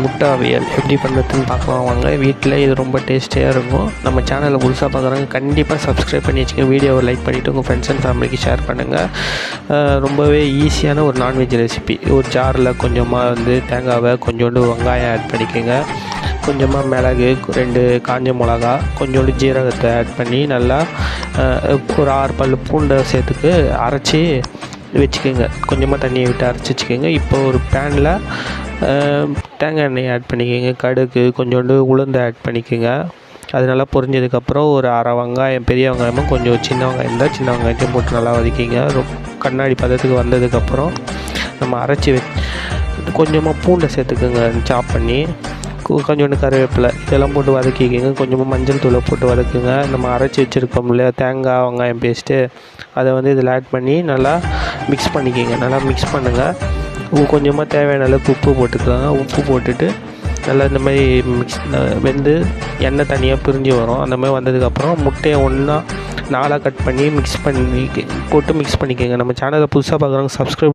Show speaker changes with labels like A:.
A: முட்டை அவியல் எப்படி பண்ணுறதுன்னு பார்க்கலாம் வாங்க. வீட்டில் இது ரொம்ப டேஸ்டியாக இருக்கும். நம்ம சேனலில் புதுசாக பார்க்குறவங்க கண்டிப்பாக சப்ஸ்கிரைப் பண்ணி வச்சுக்கோங்க. வீடியோவை லைக் பண்ணிவிட்டு உங்கள் ஃப்ரெண்ட்ஸ் அண்ட் ஃபேமிலிக்கு ஷேர் பண்ணுங்கள். ரொம்பவே ஈஸியான ஒரு நான்வெஜ் ரெசிபி. ஒரு ஜாரில் கொஞ்சமாக தேங்காவை, கொஞ்சோண்டு வெங்காயம் ஆட் பண்ணிக்கோங்க. கொஞ்சமாக மிளகு, 2 காஞ்ச மிளகா, கொஞ்சோண்டு ஜீரகத்தை ஆட் பண்ணி நல்லா ஒரு 6 பல் பூண்டை சேர்த்துக்கு அரைச்சி வச்சுக்கோங்க. கொஞ்சமாக தண்ணியை விட்டு அரைச்சி வச்சுக்கோங்க. இப்போ ஒரு பேனில் தேங்காய் எண்ணெய் ஆட் பண்ணிக்கோங்க. கடுகு, கொஞ்சோண்டு உளுந்து ஆட் பண்ணிக்கோங்க. அது நல்லா பொரிஞ்சதுக்கப்புறம் ஒரு அரை வெங்காயம், பெரிய வெங்காயமும் கொஞ்சம் சின்ன வெங்காயம் இருந்தால் சின்ன வெங்காயத்தையும் போட்டு நல்லா வதக்கிங்க. கண்ணாடி பதத்துக்கு வந்ததுக்கப்புறம் நம்ம அரைச்சி கொஞ்சமாக பூண்டை சேர்த்துக்குங்க சாப் பண்ணி. கொஞ்சோண்டு கருவேப்பிலை இதெல்லாம் போட்டு வதக்கிக்கோங்க. கொஞ்சமாக மஞ்சள் தூளை போட்டு வதக்குங்க. நம்ம அரைச்சி வச்சுருக்கோம் இல்லையா தேங்காய் வெங்காயம் பேஸ்ட்டு, அதை இதில் ஆட் பண்ணி நல்லா மிக்ஸ் பண்ணிக்கோங்க. நல்லா மிக்ஸ் பண்ணுங்கள். கொஞ்சமாக தேவையான அளவுக்கு உப்பு போட்டுக்கோங்க. உப்பு போட்டுட்டு நல்லா இந்த மாதிரி வெந்து எண்ணெய் தனியாக பிரிஞ்சு வரும். அந்த மாதிரி வந்ததுக்கப்புறம் முட்டையை 4ஆக கட் பண்ணி மிக்ஸ் பண்ணிக்கோங்க. நம்ம சேனலை புதுசாக பார்க்குறவங்க சப்ஸ்கிரைப்